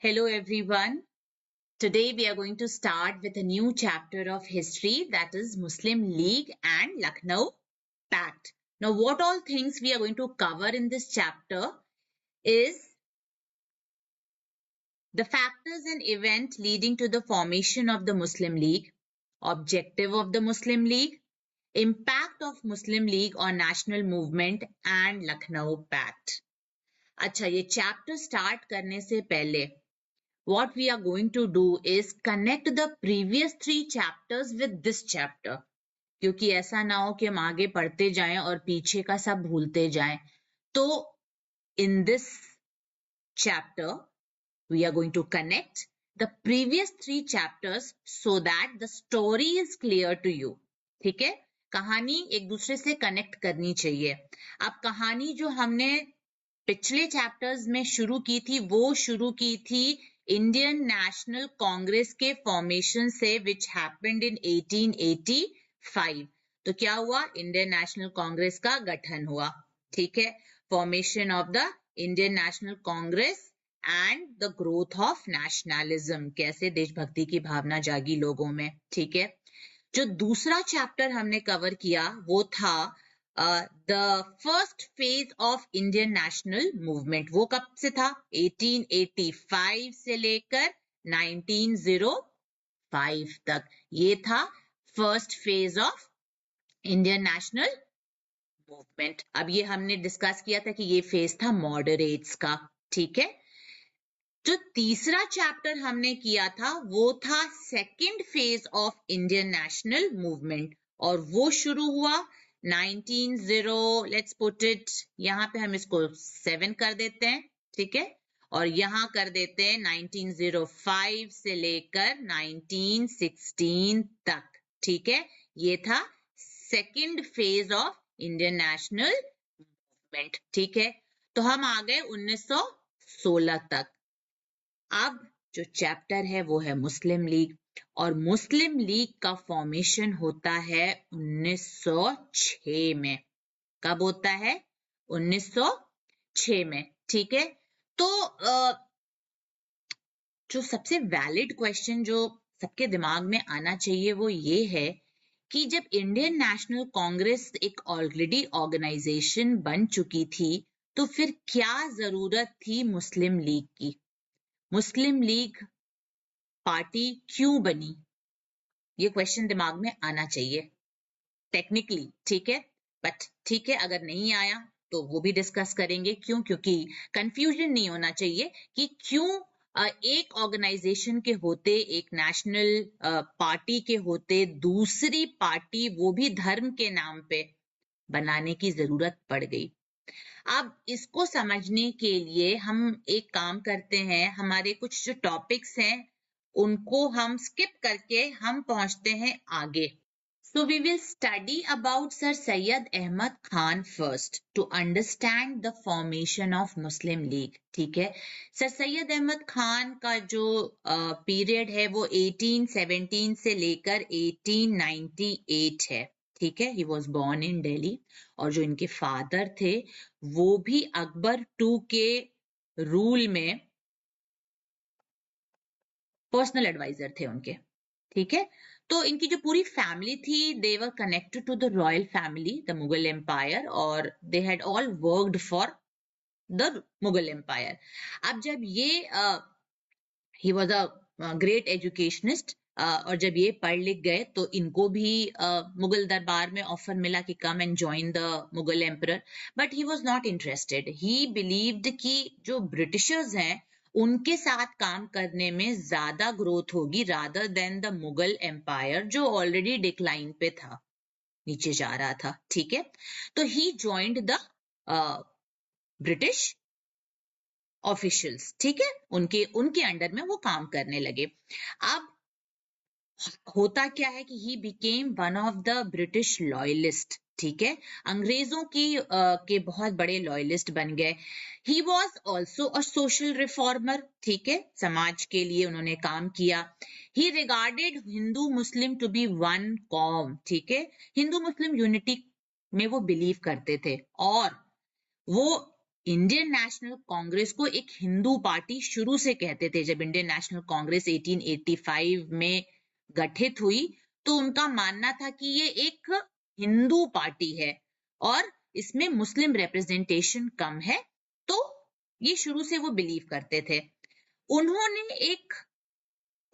Hello everyone. Today we are going to start with a new chapter of history, that is Muslim League and Lucknow Pact. Now what all things we are going to cover in this chapter is the factors and event leading to the formation of the Muslim League, objective of the Muslim League, impact of Muslim League on national movement and Lucknow Pact. अच्छा, ये chapter start करने से पहले what we are going to do is connect the previous 3 chapters with this chapter, क्योंकि ऐसा ना हो कि हम आगे पढ़ते जाएं और पीछे का सब भूलते जाएं. तो in this chapter we are going to connect the previous 3 chapters so that the story is clear to you. ठीक है, कहानी एक दूसरे से कनेक्ट करनी चाहिए. अब कहानी जो हमने पिछले चैप्टर्स में शुरू की थी वो शुरू की थी इंडियन नेशनल कांग्रेस के फॉर्मेशन से, विच हैपेंड इन 1885. तो क्या हुआ? इंडियन नेशनल कांग्रेस का गठन हुआ. ठीक है, formation of the Indian national Congress and the growth of nationalism, कैसे देशभक्ति की भावना जागी लोगों में. ठीक है, जो दूसरा चैप्टर हमने कवर किया वो था the first phase of Indian national movement. वो कब से था? 1885 से लेकर 1905 तक. ये था first phase of Indian national movement. अब ये हमने डिस्कस किया था कि ये फेज था मॉडरेट्स का. ठीक है, जो तीसरा चैप्टर हमने किया था वो था second phase of Indian national movement, और वो शुरू हुआ 19 लेट्स पुट इट, यहाँ पे हम इसको 7 कर देते हैं. ठीक है, और यहाँ कर देते हैं 1905 से लेकर 1916 तक. ठीक है, ये था second phase of Indian national movement. ठीक है, तो हम आ गए 1916 तक. अब जो चैप्टर है वो है मुस्लिम लीग, और मुस्लिम लीग का फॉर्मेशन होता है 1906 में. कब होता है? 1906 में. ठीक है, तो जो सबसे वैलिड क्वेश्चन जो सबके दिमाग में आना चाहिए वो ये है कि जब इंडियन नेशनल कांग्रेस एक ऑलरेडी ऑर्गेनाइजेशन बन चुकी थी तो फिर क्या जरूरत थी मुस्लिम लीग की? मुस्लिम लीग पार्टी क्यों बनी? ये क्वेश्चन दिमाग में आना चाहिए टेक्निकली. ठीक है, बट ठीक है, अगर नहीं आया तो वो भी डिस्कस करेंगे. क्यों? क्योंकि कंफ्यूजन नहीं होना चाहिए कि क्यों एक ऑर्गेनाइजेशन के होते, एक नेशनल पार्टी के होते, दूसरी पार्टी वो भी धर्म के नाम पे बनाने की जरूरत पड़ गई. अब इसको समझने के लिए हम एक काम करते हैं, हमारे कुछ जो टॉपिक्स हैं उनको हम स्किप करके हम पहुंचते हैं आगे. So we will study about Sir Syed Ahmad Khan first to understand the formation of Muslim League. ठीक है, सर सैयद अहमद खान का जो पीरियड है वो 1817 से लेकर 1898 है. ठीक है, he was born in Delhi, और जो इनके फादर थे वो भी अकबर II के रूल में पर्सनल एडवाइजर थे उनके. ठीक है, तो इनकी जो पूरी फैमिली थी they were connected to the royal family, the Mughal empire, और they had all worked for the Mughal empire. अब जब ये ही वॉज अ ग्रेट एजुकेशनिस्ट, और जब ये पढ़ लिख गए तो इनको भी मुगल दरबार में ऑफर मिला कि come and join the Mughal emperor, but he was not interested. He believed कि जो ब्रिटिशर्स हैं उनके साथ काम करने में ज्यादा ग्रोथ होगी rather than the Mughal empire जो ऑलरेडी डिक्लाइन पे था, नीचे जा रहा था. ठीक है, तो he joined the British officials. ठीक है, उनके अंडर में वो काम करने लगे. अब होता क्या है कि he became one of the British loyalist. ठीक है, अंग्रेजों की के बहुत बड़े लॉयलिस्ट बन गए. He was also a social reformer. ठीक है, समाज के लिए उन्होंने काम किया. He regarded Hindu Muslim to be one कॉम. ठीक है, हिंदू मुस्लिम यूनिटी में वो बिलीव करते थे, और वो इंडियन नेशनल कांग्रेस को एक हिंदू पार्टी शुरू से कहते थे। जब इंडियन नेशनल कांग्रेस 1885 में गठित हुई तो उनका मानना था कि ये एक हिंदू पार्टी है और इसमें मुस्लिम रिप्रेजेंटेशन कम है, तो ये शुरू से वो बिलीव करते थे। उन्होंने एक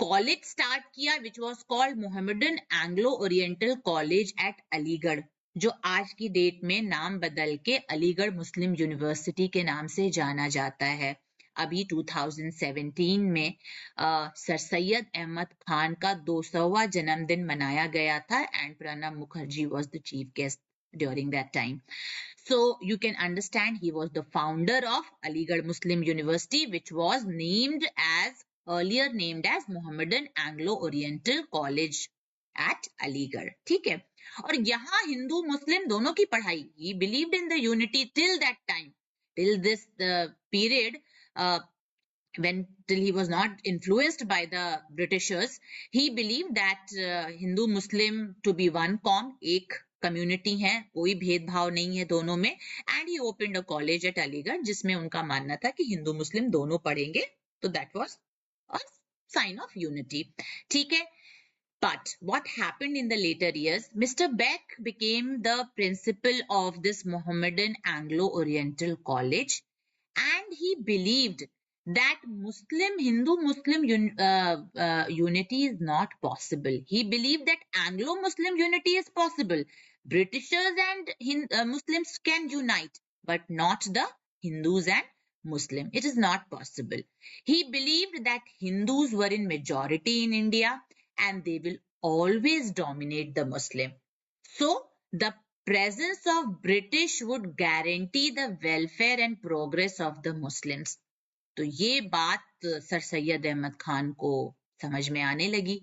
कॉलेज स्टार्ट किया which was called Mohammedan Anglo oriental college eight Aligarh, जो आज की डेट में नाम बदल के अलीगढ़ मुस्लिम यूनिवर्सिटी के नाम से जाना जाता है। अभी 2017 में सर सैयद अहमद खान का 200वां जन्मदिन मनाया गया था and Pranab Mukherjee was the chief guest during that time. So you can understand he was the founder of Aligarh Muslim University, which was named as earlier named as Mohammedan Anglo-Oriental College at Aligarh. ठीक है, और यहाँ हिंदू मुस्लिम दोनों की पढ़ाई, he believed in the unity till that time, till this period, till he was not influenced by the Britishers. He believed that Hindu Muslim to be one comm, एक community है, कोई भेदभाव नहीं है दोनों में, and he opened a college eight Aligarh जिसमें उनका मानना था कि हिंदू मुस्लिम दोनों पढ़ेंगे, तो that was a sign of unity. ठीक है, but what happened in the later years, Mr. Beck became the principal of this Mohammedan Anglo-Oriental College and he believed that Hindu-Muslim unity is not possible. He believed that Anglo-Muslim unity is possible. Britishers and Muslims can unite, but not the Hindus and Muslim. It is not possible. He believed that Hindus were in majority in India and they will always dominate the Muslim. So, the presence of British would guarantee the welfare and progress of the Muslims. तो ये बात sir Syed Ahmad Khan को समझ में आने लगी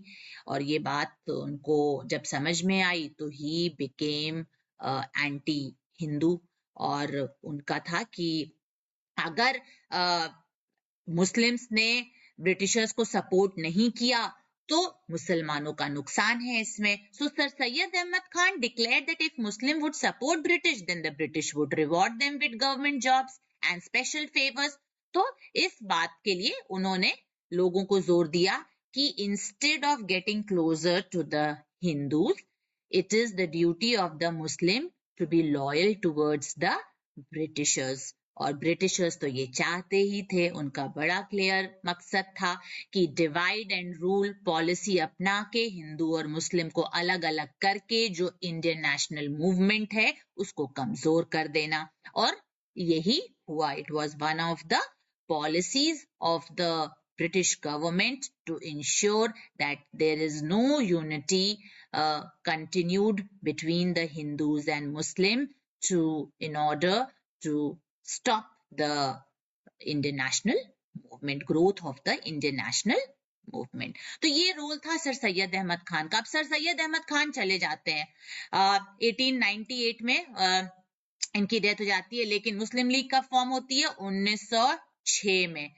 और ये बात उनको जब समझ में आई तो ही बिकेम एंटी हिंदू, और उनका था कि अगर मुस्लिम्स ने ब्रिटिशर्स को सपोर्ट नहीं किया तो मुसलमानों का नुकसान है इसमें. So sir Syed Ahmad Khan declared that if Muslim would support British then the British would reward them with government jobs and special favours. तो इस बात के लिए उन्होंने लोगों को जोर दिया कि instead of getting closer to the Hindus, it is the duty of the Muslim to be loyal towards the Britishers. और ब्रिटिशर्स तो ये चाहते ही थे, उनका बड़ा क्लियर मकसद था कि डिवाइड एंड रूल पॉलिसी अपना के हिंदू और मुस्लिम को अलग अलग करके जो इंडियन नेशनल मूवमेंट है उसको कमजोर कर देना, और यही हुआ. It was one of the policies of the British government to ensure that there is no unity continued between the Hindus and Muslim in order to stop the Indian national movement, growth of the Indian national movement. तो ये role था sir Syed Ahmad Khan का. अब sir Syed Ahmad Khan चले जाते हैं 1898 में, इनकी डेथ हो जाती है, लेकिन मुस्लिम लीग का फॉर्म होती है 1906 में.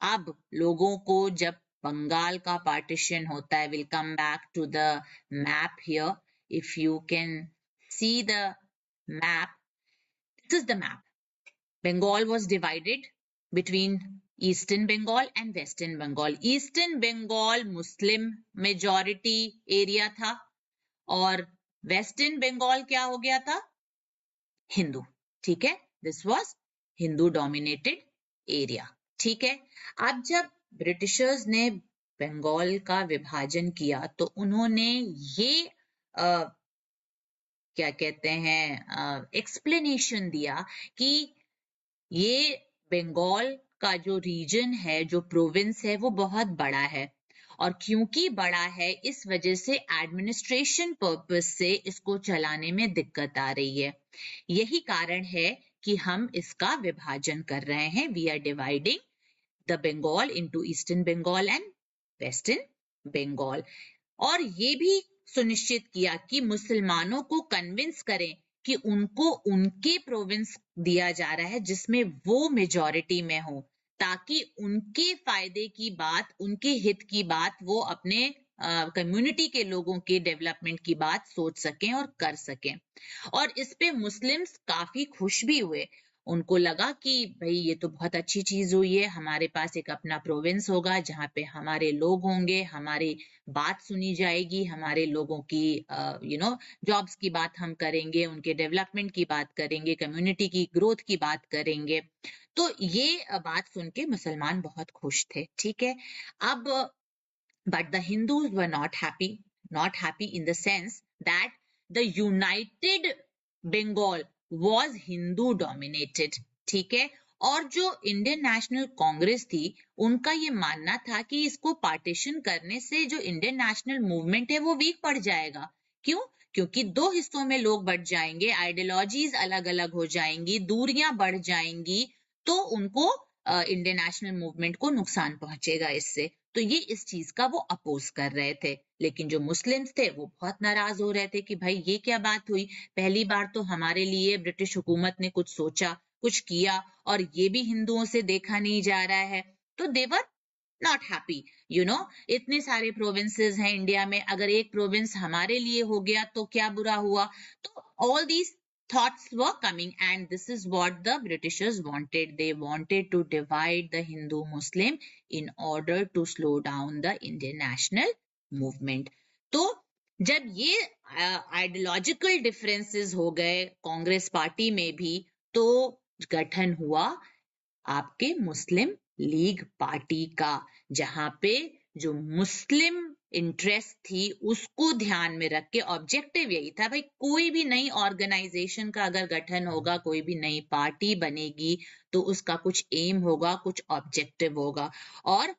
अब लोगों को जब बंगाल का पार्टीशन होता है, will come back to the map here, if you can see the map, this is the map. Bengal was divided between Eastern Bengal and Western Bengal. Eastern Bengal Muslim majority area था और Western Bengal क्या हो गया था? हिंदू. ठीक है, this was Hindu dominated area. ठीक है, अब जब ब्रिटिशर्स ने बंगाल का विभाजन किया तो उन्होंने ये क्या कहते हैं एक्सप्लेनेशन दिया कि ये बंगाल का जो रीजन है, जो प्रोविंस है, वो बहुत बड़ा है और क्योंकि बड़ा है इस वजह से एडमिनिस्ट्रेशन पर्पस से इसको चलाने में दिक्कत आ रही है. यही कारण है कि हम इसका विभाजन कर रहे हैं. We are dividing the Bengal into eastern Bengal and western Bengal. और ये भी सुनिश्चित किया कि मुसलमानों को कन्विंस करें कि उनको उनके प्रोविंस दिया जा रहा है जिसमें वो मेजॉरिटी में हो, ताकि उनके फायदे की बात, उनके हित की बात वो अपने कम्युनिटी के लोगों के डेवलपमेंट की बात सोच सकें और कर सकें. और इस पे मुस्लिम्स काफी खुश भी हुए उनको लगा कि भाई ये तो बहुत अच्छी चीज हुई है, हमारे पास एक अपना प्रोविंस होगा जहाँ पे हमारे लोग होंगे, हमारी बात सुनी जाएगी, हमारे लोगों की जॉब्स की बात हम करेंगे, उनके डेवलपमेंट की बात करेंगे, कम्युनिटी की ग्रोथ की बात करेंगे। तो ये बात सुन के मुसलमान बहुत खुश थे, ठीक है। अब but the Hindus were not happy in the sense that the United Bengal was Hindu dominated, ठीक है। और जो इंडियन नेशनल कांग्रेस थी, उनका ये मानना था कि इसको पार्टीशन करने से जो इंडियन नेशनल मूवमेंट है वो वीक पड़ जाएगा। क्यों? क्योंकि दो हिस्सों में लोग बढ़ जाएंगे, आइडियोलॉजीज अलग अलग हो जाएंगी, दूरियां बढ़ जाएंगी, तो उनको इंडियन नेशनल मूवमेंट को नुकसान पहुंचेगा इससे। तो ये इस चीज का वो अपोज कर रहे थे। लेकिन जो मुस्लिम्स थे वो बहुत नाराज हो रहे थे कि भाई ये क्या बात हुई, पहली बार तो हमारे लिए ब्रिटिश हुकूमत ने कुछ सोचा, कुछ किया, और ये भी हिंदुओं से देखा नहीं जा रहा है। तो देवर नॉट हैप्पी, इतने सारे प्रोविंसेस हैं इंडिया में, अगर एक प्रोविंस हमारे लिए हो गया तो क्या बुरा हुआ। तो all these thoughts were coming, and this is what the Britishers wanted. They wanted to divide the Hindu Muslim in order to slow down the Indian national movement. तो जब ये आइडियोलॉजिकल डिफरेंसेस हो गए कांग्रेस पार्टी में भी, तो गठन हुआ आपके मुस्लिम लीग पार्टी का, जहां पे जो मुस्लिम इंटरेस्ट थी उसको ध्यान में रख के ऑब्जेक्टिव यही था, भाई कोई भी नई ऑर्गेनाइजेशन का अगर गठन होगा, कोई भी नई पार्टी बनेगी, तो उसका कुछ एम होगा, कुछ ऑब्जेक्टिव होगा। और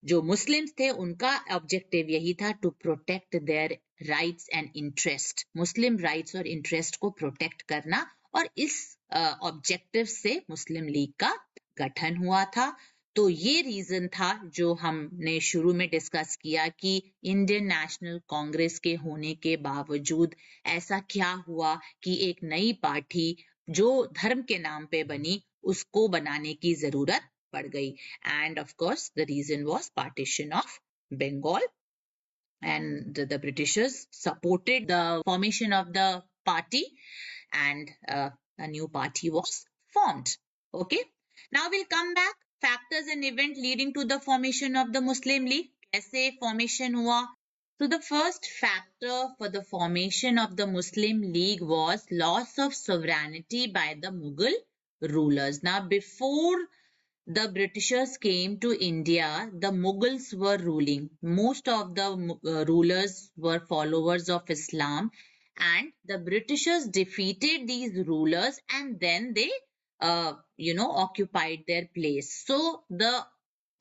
जो मुस्लिम्स थे उनका ऑब्जेक्टिव यही था, to protect their rights and interest, Muslim rights और इंटरेस्ट को प्रोटेक्ट करना। और इस ऑब्जेक्टिव से मुस्लिम लीग का गठन हुआ था। तो ये रीजन था जो हमने शुरू में डिस्कस किया कि इंडियन नेशनल कांग्रेस के होने के बावजूद ऐसा क्या हुआ कि एक नई पार्टी जो धर्म के नाम पे बनी, उसको बनाने की जरूरत पड़ गई। And of course the reason was partition of Bengal, and the Britishers supported the formation of the party, and a new party was formed. Okay, now we'll come back. Factors and event leading to the formation of the Muslim League. Kaise formation hua? So the first factor for the formation of the Muslim League was loss of sovereignty by the Mughal rulers. Now before the Britishers came to India, the Mughals were ruling. Most of the rulers were followers of Islam, and the Britishers defeated these rulers, and then they, occupied their place. So the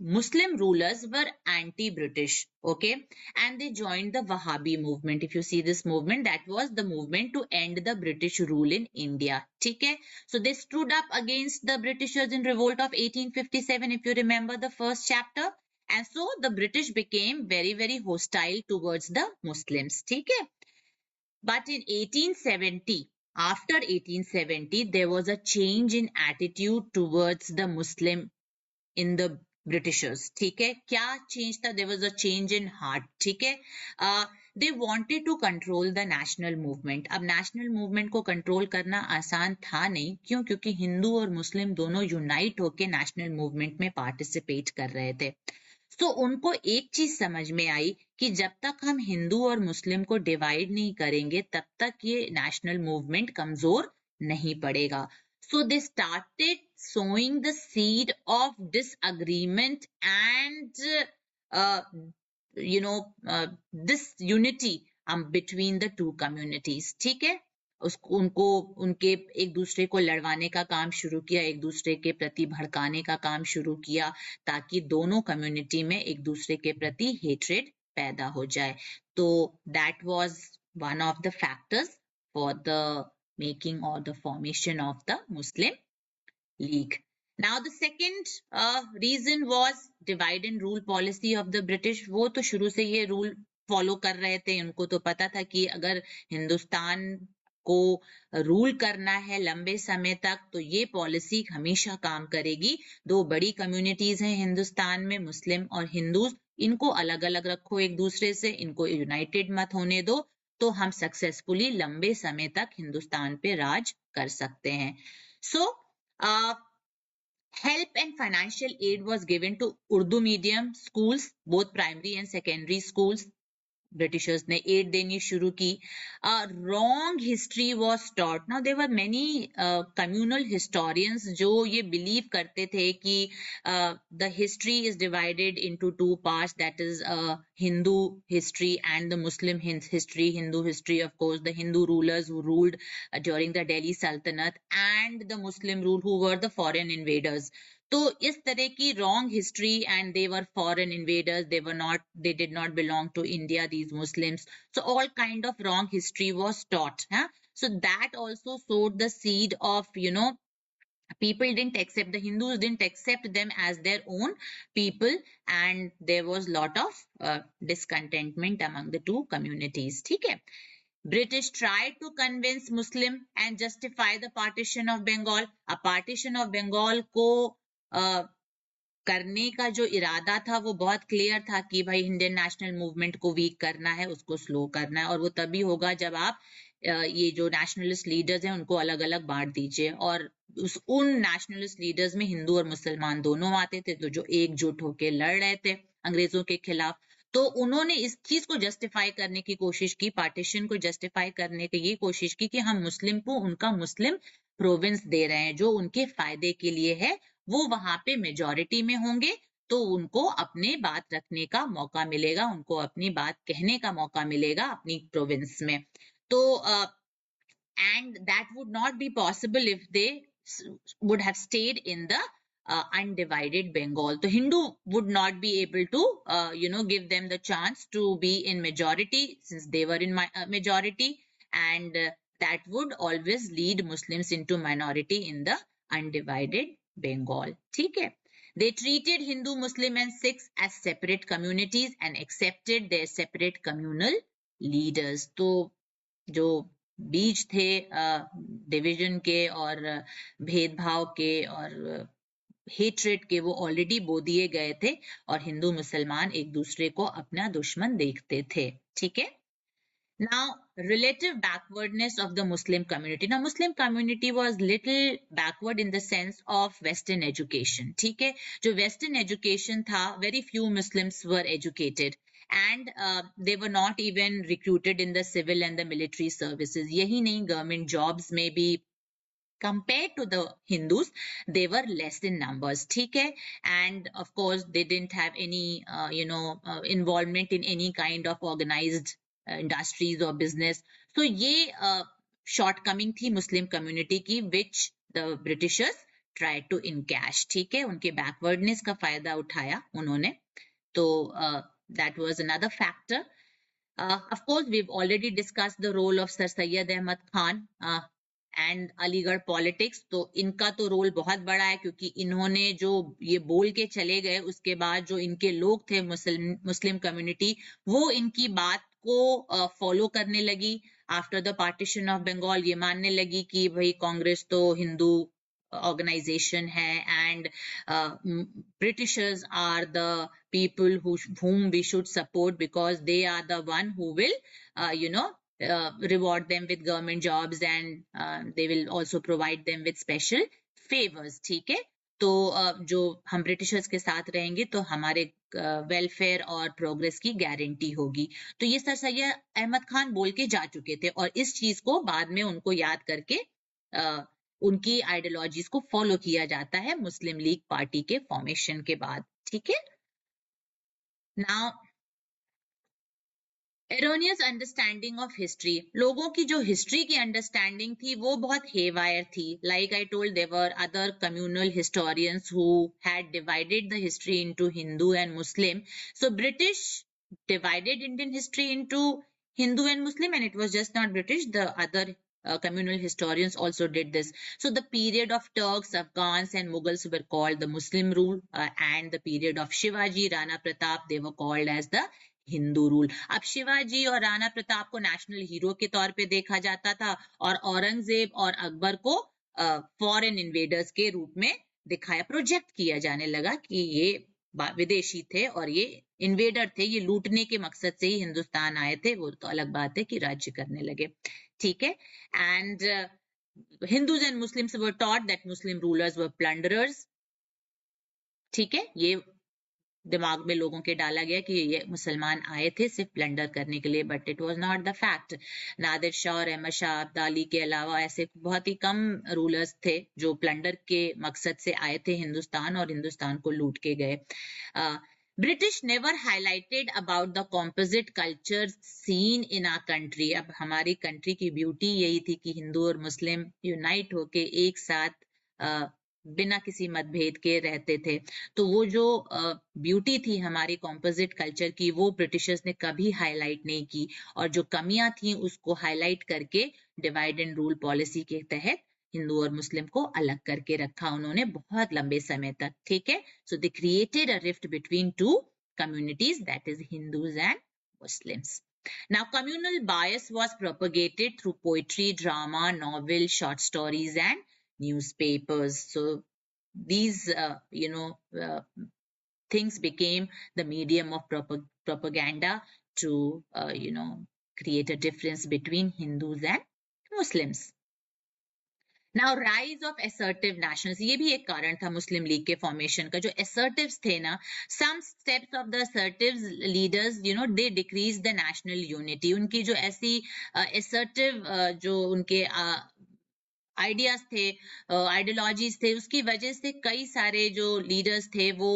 Muslim rulers were anti-British, okay, and they joined the Wahhabi movement. If you see this movement, that was the movement to end the British rule in India, okay. So they stood up against the Britishers in revolt of 1857, if you remember the first chapter. And so the British became very, very hostile towards the Muslims, okay. But in 1870, after 1870, there was a change in attitude towards the Muslim in the Britishers, ठीक है। क्या change था? There was a change in heart, ठीक है। They wanted to control the national movement. अब national movement को control करना आसान था नहीं, क्यों? क्योंकि हिंदू और मुस्लिम दोनों यूनाइट होके national movement में participate कर रहे थे। तो उनको एक चीज समझ में आई कि जब तक हम हिंदू और मुस्लिम को डिवाइड नहीं करेंगे, तब तक ये नेशनल मूवमेंट कमजोर नहीं पड़ेगा। So they started sowing the seed of disagreement and disunity between the two communities, ठीक है। उनको उनके एक दूसरे को लड़वाने का काम शुरू किया, एक दूसरे के प्रति भड़काने का काम शुरू किया, ताकि दोनों कम्युनिटी में एक दूसरे के प्रति हेट्रेड पैदा हो जाए। तो that was one of the factors for the making or the formation of the Muslim League. Now the second reason was divide and rule policy of the British. वो तो शुरू से ये रूल फॉलो कर रहे थे, उनको तो पता था कि अगर हिंदुस्तान को रूल करना है लंबे समय तक, तो ये पॉलिसी हमेशा काम करेगी। दो बड़ी कम्युनिटीज हैं हिंदुस्तान में, मुस्लिम और हिंदूज, इनको अलग अलग रखो एक दूसरे से, इनको यूनाइटेड मत होने दो, तो हम सक्सेसफुली लंबे समय तक हिंदुस्तान पे राज कर सकते हैं। सो Help and financial aid was given to Urdu medium schools, both primary and secondary schools. Britishers ने एड देनी शुरू की. Wrong history was taught. Now there were many communal historians जो ये बिलीव करते थे कि the history is divided into two parts, that is Hindu history and the Muslim history. Hindu history of course the Hindu rulers who ruled during the Delhi sultanate and the Muslim rule who were the foreign invaders. तो इस तरह की wrong history, and they were foreign invaders, they did not belong to India, these Muslims. So all kind of wrong history was taught. So that also sowed the seed of, people didn't accept, the Hindus didn't accept them as their own people, and there was lot of discontentment among the two communities. ठीक है. British tried to convince Muslim and justify the partition of Bengal. A partition of Bengal को करने का जो इरादा था वो बहुत क्लियर था कि भाई इंडियन नेशनल मूवमेंट को वीक करना है, उसको स्लो करना है, और वो तभी होगा जब आप ये जो नेशनलिस्ट लीडर्स हैं उनको अलग अलग बांट दीजिए. और उन नेशनलिस्ट लीडर्स में हिंदू और मुसलमान दोनों आते थे, तो जो एकजुट होकर लड़ रहे थे अंग्रेजों के खिलाफ. तो उन्होंने इस चीज को जस्टिफाई करने की कोशिश की, पार्टीशन को जस्टिफाई करने की ये कोशिश की कि हम मुस्लिम को उनका मुस्लिम प्रोविंस दे रहे हैं जो उनके फायदे के लिए है. वो वहां पे मेजॉरिटी में होंगे तो उनको अपने बात रखने का मौका मिलेगा, उनको अपनी बात कहने का मौका मिलेगा अपनी प्रोविंस में. तो and that would not be possible if they would have stayed in the undivided Bengal. So Hindu would not be able to give them the chance to be in majority, since they were in majority, and that would always lead Muslims into minority in the undivided Bengal. ठीक है. They treated Hindu, Muslim and Sikhs as separate communities and accepted their separate communal leaders. तो जो बीज थे division के और भेदभाव के और हेट्रेड के, वो ऑलरेडी बो दिए गए थे और हिंदू मुसलमान एक दूसरे को अपना दुश्मन देखते थे. ठीक है. Now, relative backwardness of the Muslim community. Now, Muslim community was little backward in the sense of Western education. ठीक है. जो Western education था, very few Muslims were educated, and they were not even recruited in the civil and the military services. यही नहीं, government jobs में भी compared to the Hindus, they were less in numbers. ठीक है. And of course, they didn't have any, involvement in any kind of organized industries or business. So ये shortcoming थी Muslim community की, which the Britishers tried to encash. ठीक है. उनके backwardness का फायदा उठाया उन्होंने. तो that was another factor. Of course, we've already discussed the role of Sir Syed Ahmad Khan and Aligarh politics. तो इनका तो रोल बहुत बड़ा है, क्योंकि इन्होंने जो ये बोल के चले गए, उसके बाद जो इनके लोग थे मुस्लिम कम्युनिटी, वो इनकी बात को फॉलो करने लगी. After the partition of Bengal ये मानने लगी कि भाई कांग्रेस तो हिंदू organization है, and Britishers are the people whom we should support because they are the one who will reward them with government jobs, and they will also provide them with special favors. ठीक है. तो जो हम Britishers के साथ रहेंगे तो हमारे वेलफेयर और प्रोग्रेस की गारंटी होगी. तो ये सर सैयद अहमद खान बोल के जा चुके थे, और इस चीज को बाद में उनको याद करके उनकी आइडियोलॉजीज को फॉलो किया जाता है मुस्लिम लीग पार्टी के फॉर्मेशन के बाद. ठीक है. Now, erroneous understanding of history. लोगों की जो हिस्ट्री की अंडरस्टैंडिंग थी वो बहुत हेवायर थी. Like I told, there were other communal historians who had divided the history into Hindu and Muslim. So British divided Indian history into Hindu and Muslim, and it was just not British, the other communal historians also did this. So the period of Turks, Afghans and Mughals were called the Muslim rule, and the period of Shivaji, Rana Pratap, they were called as the Hindu rule. अब शिवाजी और राणा प्रताप को national hero के तौर पे देखा जाता था, और औरंगजेब और अकबर को फॉरेन इन्वेडर्स के रूप में दिखाया, प्रोजेक्ट किया जाने लगा कि ये विदेशी थे और ये इन्वेडर थे, ये लूटने के मकसद से ही हिंदुस्तान आए थे. वो तो अलग बात है कि राज्य करने लगे. ठीक है. And Hindus and Muslims were taught that Muslim rulers were plunderers. ठीक है, ये दिमाग में लोगों के डाला गया कि ये मुसलमान आए थे सिर्फ प्लंडर करने के लिए, but it was not the fact. Nadir Shah और अहमद शाह अब्दाली के अलावा ऐसे बहुत ही कम रूलर्स थे जो प्लंडर के मकसद से आए थे हिंदुस्तान और हिंदुस्तान को लूट के गए. British never highlighted about the composite culture seen in our country. अब हमारी कंट्री की ब्यूटी यही थी कि हिंदू और मुस्लिम यूनाइट होके एक साथ बिना किसी मतभेद के रहते थे. तो वो जो ब्यूटी थी हमारी कॉम्पोजिट कल्चर की, वो ब्रिटिशर्स ने कभी हाईलाइट नहीं की, और जो कमियां थी उसको हाईलाइट करके डिवाइड एंड रूल पॉलिसी के तहत हिंदू और मुस्लिम को अलग करके रखा उन्होंने बहुत लंबे समय तक. ठीक है, so they created a rift between two communities, that is Hindus and Muslims. Now, communal bias was propagated through poetry, drama, novel, short stories, and newspapers. So these, things became the medium of propaganda to, create a difference between Hindus and Muslims. Now, rise of assertive nationals. ये भी एक कारण था मुस्लिम league के formation का. जो assertives थे ना, some steps of the assertives leaders, they decreased the national unity. उनकी जो ऐसी assertive जो उनके आइडियाज थे, आइडियोलॉजीज थे, उसकी वजह से कई सारे जो लीडर्स थे वो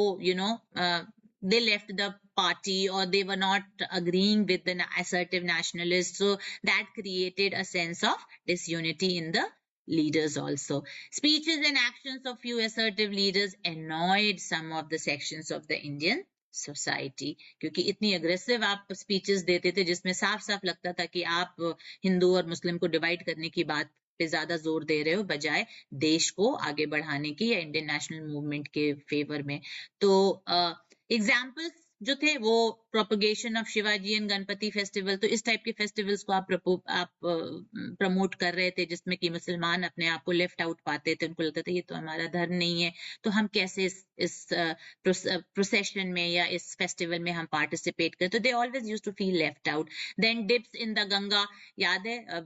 they left the party, or they were not agreeing with the assertive nationalists, so that created a sense of disunity in the leaders also. Speeches and actions of few assertive leaders annoyed some of the sections of the Indian society, क्योंकि इतनी aggressive आप speeches देते थे जिसमें साफ साफ लगता था कि आप हिंदू और मुस्लिम को डिवाइड करने की बात पे ज्यादा जोर दे रहे हो बजाय देश को आगे बढ़ाने की या इंडियन नेशनल मूवमेंट के फेवर में. तो एग्जाम्पल्स जो थे वो propagation of Shivaji and Ganpati festival. तो इस टाइप के फेस्टिवल्स को आप प्रमोट कर रहे थे जिसमें कि मुसलमान अपने आप को लेफ्ट आउट पाते थे. उनको लगता था ये तो हमारा धर्म नहीं है, तो हम कैसे इस प्रोसेशन में या इस फेस्टिवल में हम पार्टिसिपेट करें. तो they always used to feel left out. Then dips in the Ganga. याद है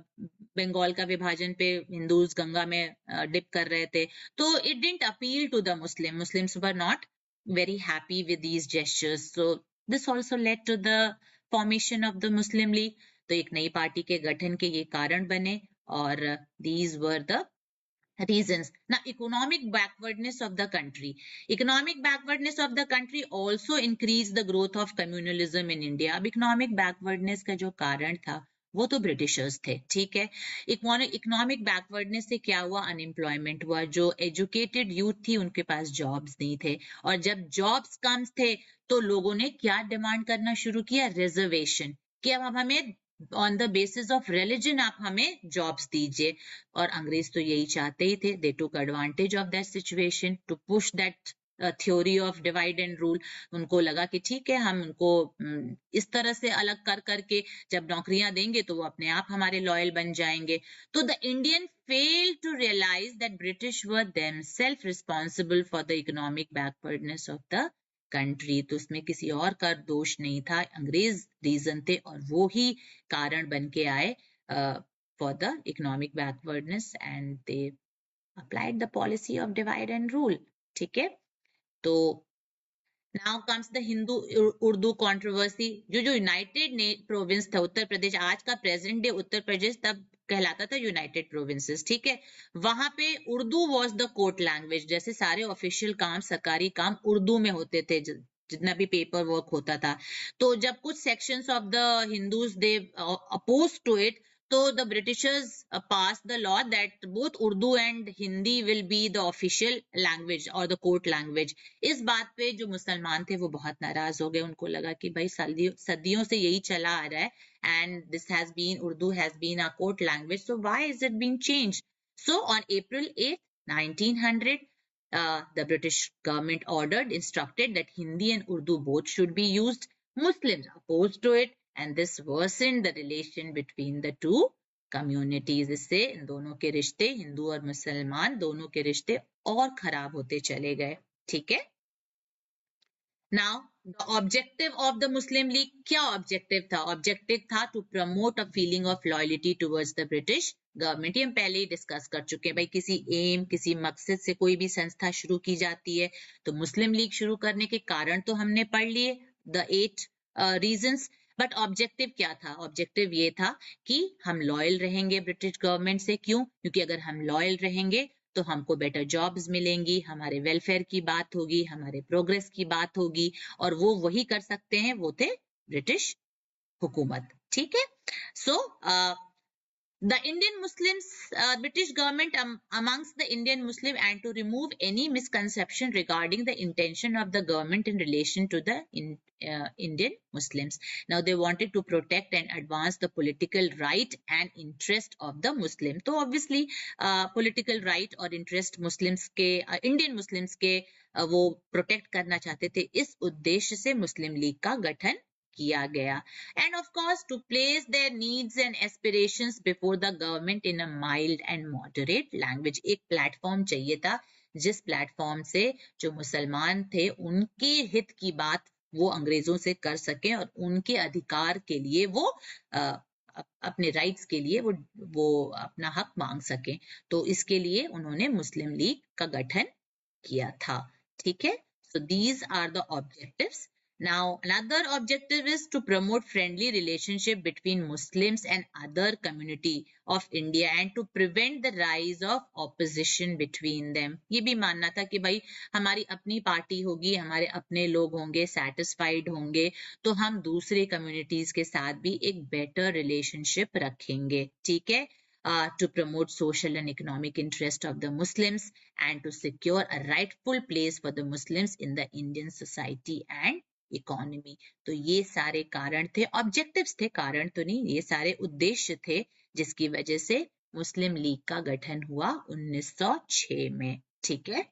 बंगाल का विभाजन पे हिंदूज गंगा में डिप कर रहे थे. तो it didn't appeal to the Muslims were not very happy with these gestures. So this also led to the formation of the Muslim League. तो एक नई पार्टी के गठन के ये कारण बने, और these were the reasons. Now, economic backwardness of the country. Economic backwardness of the country also increased the growth of communalism in India. अब economic backwardness का जो कारण था वो तो ब्रिटिशर्स थे. ठीक है, इकोनॉमिक बैकवर्डनेस से क्या हुआ, अनएम्प्लॉयमेंट हुआ. जो एजुकेटेड यूथ थी उनके पास जॉब्स नहीं थे, और जब जॉब्स कम थे तो लोगों ने क्या डिमांड करना शुरू किया, रिजर्वेशन, कि अब हमें on the basis of religion आप हमें जॉब्स दीजिए. और अंग्रेज तो यही चाहते ही थे. They took advantage of that situation to push that theory of divide and rule. उनको लगा कि ठीक है, हम उनको इस तरह से अलग कर करके जब नौकरियां देंगे तो वो अपने आप हमारे लॉयल बन जाएंगे. तो the Indian fail to realise that British were themselves responsible for the economic backwardness of the country. तो उसमें किसी और का दोष नहीं था, अंग्रेज रीजन थे, और वो ही कारण बन के आए for the economic backwardness, and they applied the policy of divide and rule. ठीक है, तो now comes the Hindu Urdu controversy. जो यूनाइटेड प्रोविंस था उत्तर प्रदेश, आज का प्रेजेंट डे उत्तर प्रदेश तब कहलाता था यूनाइटेड प्रोविंसेस. ठीक है, वहां पे Urdu was the court language. जैसे सारे ऑफिशियल काम, सरकारी काम उर्दू में होते थे, जितना भी पेपर वर्क होता था. तो जब कुछ sections of the Hindus they oppose to it, तो the Britishers passed the law that both Urdu and Hindi will be the official language or the court language. इस बात पे जो मुसलमान थे वो बहुत नाराज हो गए. उनको लगा कि भाई सदियों से यही चला आ रहा है, and this has been, Urdu has been our court language, so why is it being changed? So on April 8th, 1900, the British government instructed that Hindi and Urdu both should be used. Muslims opposed to it, and this worsened the relation between the two communities. इससे इन दोनों के रिश्ते, हिंदू और मुसलमान दोनों के रिश्ते और खराब होते चले गए. ठीक है, now the objective of the Muslim League, क्या objective था? Objective था to promote a feeling of loyalty towards the British government, ये हम पहले ही डिस्कस कर चुके हैं भाई। किसी एम, किसी मकसद से कोई भी संस्था शुरू की जाती है, तो मुस्लिम लीग शुरू करने के कारण तो हमने पढ़ लिए, द 8 रीजंस। बट ऑब्जेक्टिव क्या था? ऑब्जेक्टिव ये था कि हम लॉयल रहेंगे ब्रिटिश गवर्नमेंट से। क्यों? क्योंकि अगर हम लॉयल रहेंगे तो हमको बेटर जॉब्स मिलेंगी, हमारे वेलफेयर की बात होगी, हमारे प्रोग्रेस की बात होगी, और वो वही कर सकते हैं, वो थे ब्रिटिश हुकूमत। ठीक है। सो the Indian Muslims, British government amongst the Indian Muslim, and to remove any misconception regarding the intention of the government in relation to the Indian Muslims. Now they wanted to protect and advance the political right and interest of the Muslim. तो obviously political right और interest Muslims के Indian Muslims के वो protect करना चाहते थे। इस उद्देश्य से मुस्लिम लीग का गठन किया गया। And of course to place their needs and aspirations before the government in a mild and moderate language. एक प्लेटफॉर्म चाहिए था जिस प्लेटफॉर्म से जो मुसलमान थे उनके हित की बात वो अंग्रेजों से कर सकें और उनके अधिकार के लिए वो अपने राइट्स के लिए वो अपना हक मांग सकें। तो इसके लिए उन्होंने मुस्लिम लीग का गठन किया था। ठीक है। So these are the objectives. Now another objective is to promote friendly relationship between Muslims and other community of India and to prevent the rise of opposition between them. ये भी मानना था कि भाई हमारी अपनी पार्टी होगी, हमारे अपने लोग होंगे, satisfied होंगे, तो हम दूसरे communities के साथ भी एक better relationship रखेंगे। ठीक है। To promote social and economic interest of the Muslims and to secure a rightful place for the Muslims in the Indian society and economy. तो ये सारे कारण थे, ऑब्जेक्टिव्स थे, कारण तो नहीं, ये सारे उद्देश्य थे जिसकी वजह से मुस्लिम लीग का गठन हुआ 1906 में। ठीक है।